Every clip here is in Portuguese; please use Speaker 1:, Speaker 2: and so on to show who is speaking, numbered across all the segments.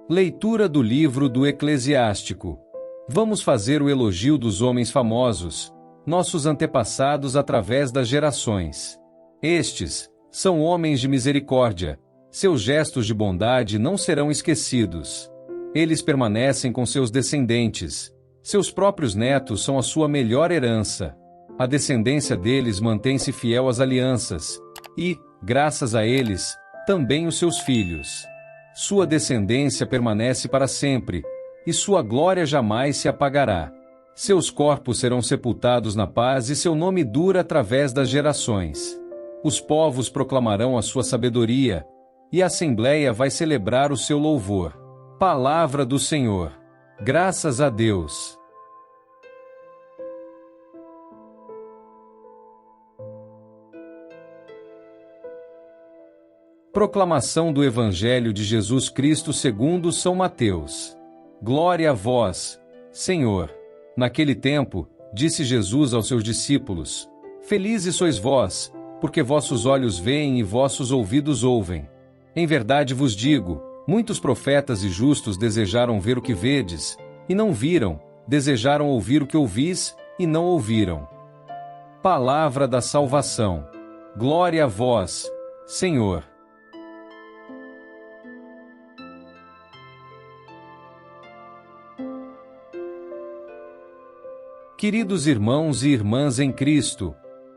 Speaker 1: Leitura do livro do Eclesiástico. Vamos fazer o elogio dos homens famosos, nossos antepassados através das gerações. Estes são homens de misericórdia, seus gestos de bondade não serão esquecidos. Eles permanecem com seus descendentes, seus próprios netos são a sua melhor herança. A descendência deles mantém-se fiel às alianças, e, graças a eles, também os seus filhos. Sua descendência permanece para sempre, e sua glória jamais se apagará. Seus corpos serão sepultados na paz e seu nome dura através das gerações. Os povos proclamarão a sua sabedoria, e a Assembleia vai celebrar o seu louvor. Palavra do Senhor. Graças a Deus. Proclamação do Evangelho de Jesus Cristo segundo São Mateus. Glória a vós, Senhor. Naquele tempo, disse Jesus aos seus discípulos: Felizes sois vós, porque vossos olhos veem e vossos ouvidos ouvem. Em verdade vos digo, muitos profetas e justos desejaram ver o que vedes, e não viram, desejaram ouvir o que ouvis, e não ouviram. Palavra da salvação. Glória a vós, Senhor. Queridos irmãos e irmãs em Cristo,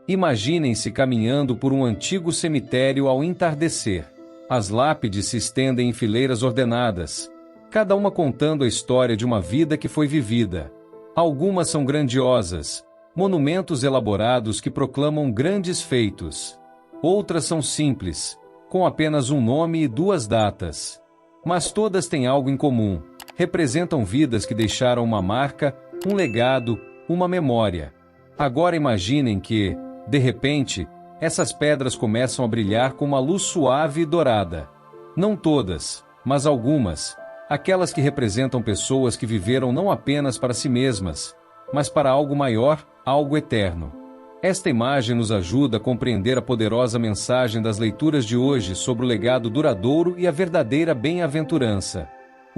Speaker 1: imaginem-se caminhando por um antigo cemitério ao entardecer. As lápides se estendem em fileiras ordenadas, cada uma contando a história de uma vida que foi vivida. Algumas são grandiosas, monumentos elaborados que proclamam grandes feitos. Outras são simples, com apenas um nome e duas datas. Mas todas têm algo em comum, representam vidas que deixaram uma marca, um legado, uma memória. Agora imaginem que, de repente, essas pedras começam a brilhar com uma luz suave e dourada. Não todas, mas algumas, aquelas que representam pessoas que viveram não apenas para si mesmas, mas para algo maior, algo eterno. Esta imagem nos ajuda a compreender a poderosa mensagem das leituras de hoje sobre o legado duradouro e a verdadeira bem-aventurança.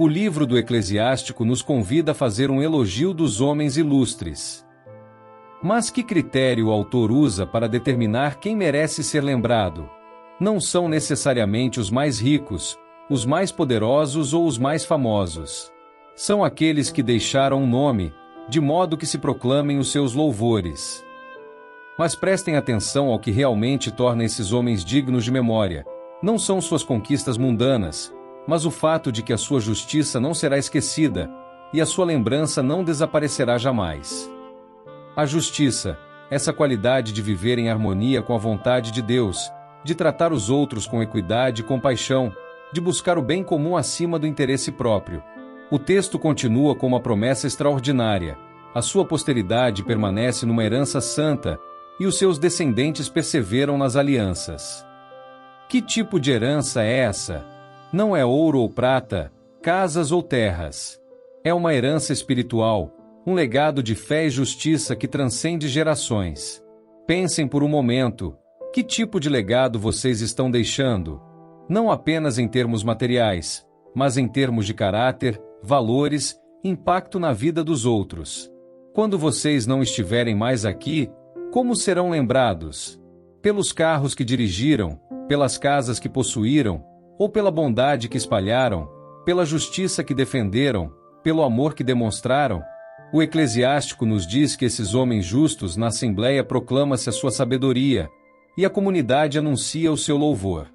Speaker 1: O livro do Eclesiástico nos convida a fazer um elogio dos homens ilustres. Mas que critério o autor usa para determinar quem merece ser lembrado? Não são necessariamente os mais ricos, os mais poderosos ou os mais famosos. São aqueles que deixaram um nome, de modo que se proclamem os seus louvores. Mas prestem atenção ao que realmente torna esses homens dignos de memória. Não são suas conquistas mundanas, mas o fato de que a sua justiça não será esquecida, e a sua lembrança não desaparecerá jamais. A justiça, essa qualidade de viver em harmonia com a vontade de Deus, de tratar os outros com equidade e compaixão, de buscar o bem comum acima do interesse próprio. O texto continua com uma promessa extraordinária. A sua posteridade permanece numa herança santa, e os seus descendentes perseveram nas alianças. Que tipo de herança é essa? Não é ouro ou prata, casas ou terras. É uma herança espiritual, um legado de fé e justiça que transcende gerações. Pensem por um momento, que tipo de legado vocês estão deixando? Não apenas em termos materiais, mas em termos de caráter, valores, impacto na vida dos outros. Quando vocês não estiverem mais aqui, como serão lembrados? Pelos carros que dirigiram, pelas casas que possuíram, ou pela bondade que espalharam, pela justiça que defenderam, pelo amor que demonstraram? O Eclesiástico nos diz que esses homens justos na Assembleia proclama-se a sua sabedoria, e a comunidade anuncia o seu louvor.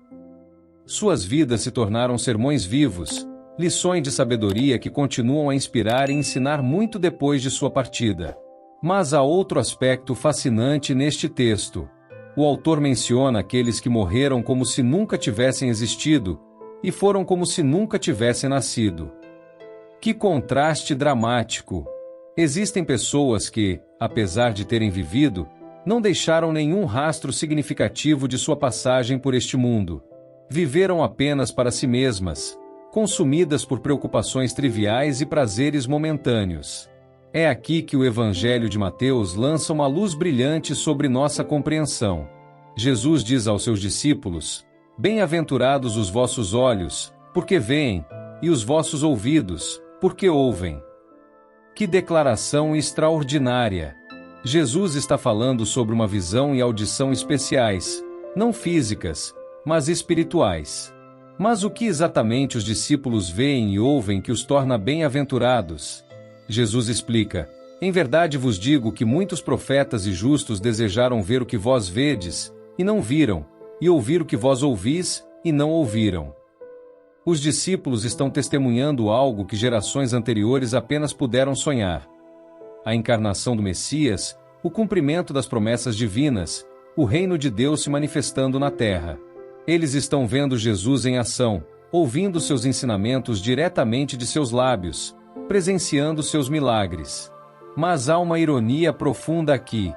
Speaker 1: Suas vidas se tornaram sermões vivos, lições de sabedoria que continuam a inspirar e ensinar muito depois de sua partida. Mas há outro aspecto fascinante neste texto. O autor menciona aqueles que morreram como se nunca tivessem existido, e foram como se nunca tivessem nascido. Que contraste dramático! Existem pessoas que, apesar de terem vivido, não deixaram nenhum rastro significativo de sua passagem por este mundo. Viveram apenas para si mesmas, consumidas por preocupações triviais e prazeres momentâneos. É aqui que o Evangelho de Mateus lança uma luz brilhante sobre nossa compreensão. Jesus diz aos seus discípulos: Bem-aventurados os vossos olhos, porque veem, e os vossos ouvidos, porque ouvem. Que declaração extraordinária! Jesus está falando sobre uma visão e audição especiais, não físicas, mas espirituais. Mas o que exatamente os discípulos veem e ouvem que os torna bem-aventurados? Jesus explica: em verdade vos digo que muitos profetas e justos desejaram ver o que vós vedes, e não viram, e ouvir o que vós ouvis, e não ouviram. Os discípulos estão testemunhando algo que gerações anteriores apenas puderam sonhar. A encarnação do Messias, o cumprimento das promessas divinas, o reino de Deus se manifestando na terra. Eles estão vendo Jesus em ação, ouvindo seus ensinamentos diretamente de seus lábios, presenciando seus milagres. Mas há uma ironia profunda aqui.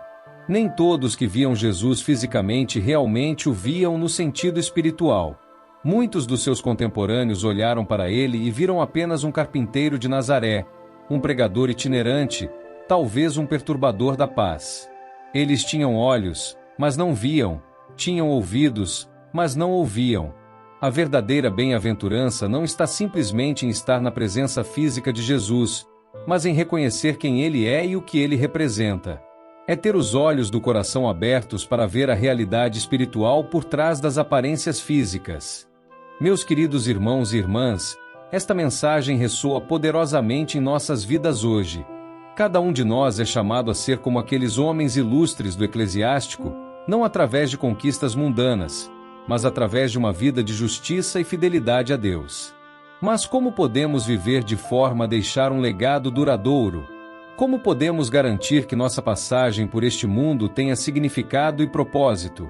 Speaker 1: Nem todos que viam Jesus fisicamente realmente o viam no sentido espiritual. Muitos dos seus contemporâneos olharam para ele e viram apenas um carpinteiro de Nazaré, um pregador itinerante, talvez um perturbador da paz. Eles tinham olhos, mas não viam, tinham ouvidos, mas não ouviam. A verdadeira bem-aventurança não está simplesmente em estar na presença física de Jesus, mas em reconhecer quem ele é e o que ele representa. É ter os olhos do coração abertos para ver a realidade espiritual por trás das aparências físicas. Meus queridos irmãos e irmãs, esta mensagem ressoa poderosamente em nossas vidas hoje. Cada um de nós é chamado a ser como aqueles homens ilustres do eclesiástico, não através de conquistas mundanas, mas através de uma vida de justiça e fidelidade a Deus. Mas como podemos viver de forma a deixar um legado duradouro? Como podemos garantir que nossa passagem por este mundo tenha significado e propósito?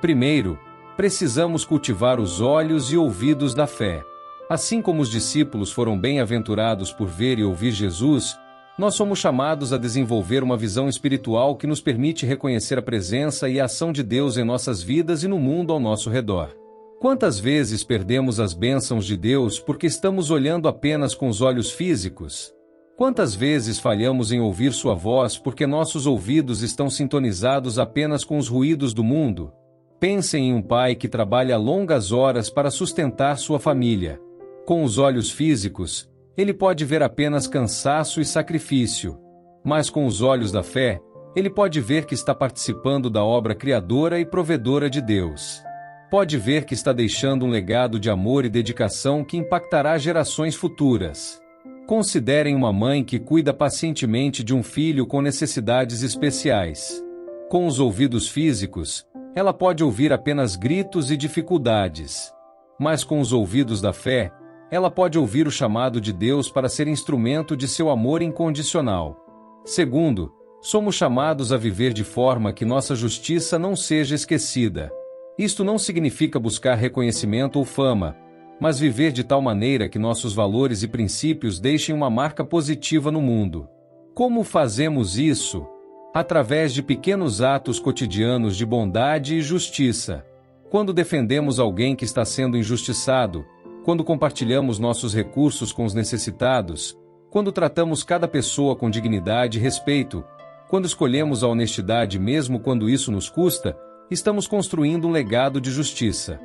Speaker 1: Primeiro, precisamos cultivar os olhos e ouvidos da fé. Assim como os discípulos foram bem-aventurados por ver e ouvir Jesus, nós somos chamados a desenvolver uma visão espiritual que nos permite reconhecer a presença e a ação de Deus em nossas vidas e no mundo ao nosso redor. Quantas vezes perdemos as bênçãos de Deus porque estamos olhando apenas com os olhos físicos? Quantas vezes falhamos em ouvir sua voz porque nossos ouvidos estão sintonizados apenas com os ruídos do mundo? Pensem em um pai que trabalha longas horas para sustentar sua família. Com os olhos físicos, ele pode ver apenas cansaço e sacrifício. Mas com os olhos da fé, ele pode ver que está participando da obra criadora e provedora de Deus. Pode ver que está deixando um legado de amor e dedicação que impactará gerações futuras. Considerem uma mãe que cuida pacientemente de um filho com necessidades especiais. Com os ouvidos físicos, ela pode ouvir apenas gritos e dificuldades. Mas com os ouvidos da fé, ela pode ouvir o chamado de Deus para ser instrumento de seu amor incondicional. Segundo, somos chamados a viver de forma que nossa justiça não seja esquecida. Isto não significa buscar reconhecimento ou fama, mas viver de tal maneira que nossos valores e princípios deixem uma marca positiva no mundo. Como fazemos isso? Através de pequenos atos cotidianos de bondade e justiça. Quando defendemos alguém que está sendo injustiçado, quando compartilhamos nossos recursos com os necessitados, quando tratamos cada pessoa com dignidade e respeito, quando escolhemos a honestidade mesmo quando isso nos custa, estamos construindo um legado de justiça.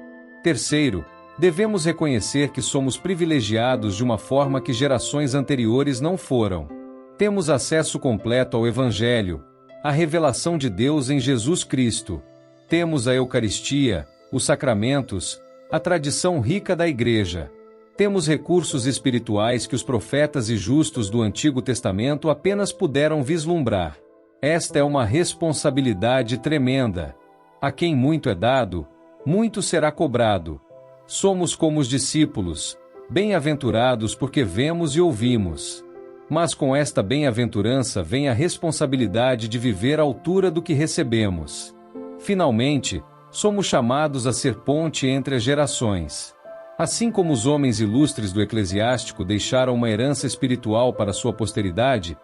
Speaker 1: Terceiro, devemos reconhecer que somos privilegiados de uma forma que gerações anteriores não foram. Temos acesso completo ao Evangelho, a revelação de Deus em Jesus Cristo. Temos a Eucaristia, os sacramentos, a tradição rica da Igreja. Temos recursos espirituais que os profetas e justos do Antigo Testamento apenas puderam vislumbrar. Esta é uma responsabilidade tremenda. A quem muito é dado, muito será cobrado. Somos como os discípulos, bem-aventurados porque vemos e ouvimos. Mas com esta bem-aventurança vem a responsabilidade de viver à altura do que recebemos. Finalmente, somos chamados a ser ponte entre as gerações. Assim como os homens ilustres do eclesiástico deixaram uma herança espiritual para sua posteridade,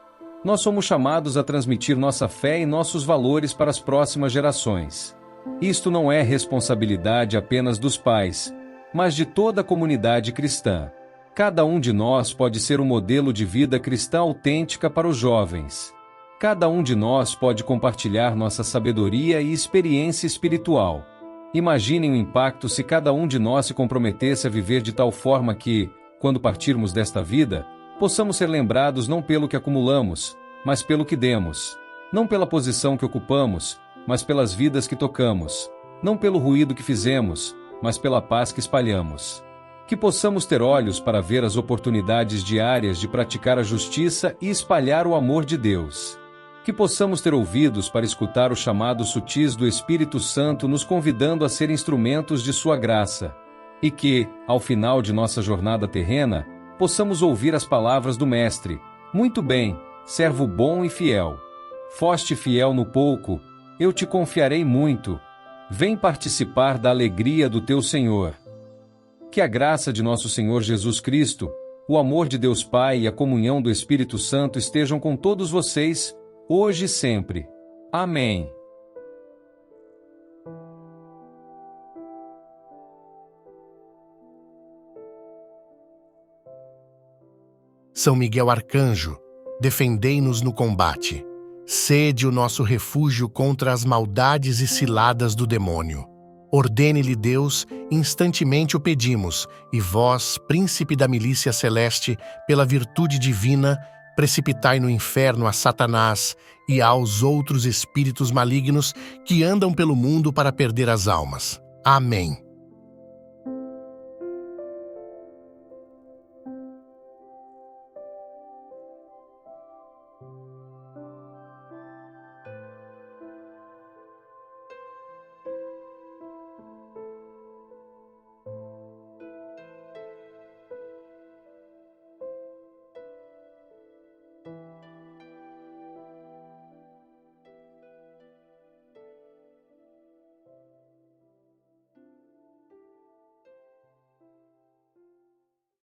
Speaker 1: nós somos chamados a transmitir nossa fé e nossos valores para as próximas gerações. Isto não é responsabilidade apenas dos pais, mas de toda a comunidade cristã. Cada um de nós pode ser um modelo de vida cristã autêntica para os jovens. Cada um de nós pode compartilhar nossa sabedoria e experiência espiritual. Imaginem o impacto se cada um de nós se comprometesse a viver de tal forma que, quando partirmos desta vida, possamos ser lembrados não pelo que acumulamos, mas pelo que demos, não pela posição que ocupamos, mas pelas vidas que tocamos, não pelo ruído que fizemos, mas pela paz que espalhamos. Que possamos ter olhos para ver as oportunidades diárias de praticar a justiça e espalhar o amor de Deus. Que possamos ter ouvidos para escutar os chamados sutis do Espírito Santo nos convidando a ser instrumentos de sua graça. E que, ao final de nossa jornada terrena, possamos ouvir as palavras do Mestre: muito bem, servo bom e fiel. Foste fiel no pouco, eu te confiarei muito. Vem participar da alegria do teu Senhor. Que a graça de nosso Senhor Jesus Cristo, o amor de Deus Pai e a comunhão do Espírito Santo estejam com todos vocês, hoje e sempre. Amém.
Speaker 2: São Miguel Arcanjo, defendei-nos no combate. Sede o nosso refúgio contra as maldades e ciladas do demônio. Ordene-lhe Deus, instantemente o pedimos, e vós, príncipe da milícia celeste, pela virtude divina, precipitai no inferno a Satanás e aos outros espíritos malignos que andam pelo mundo para perder as almas. Amém.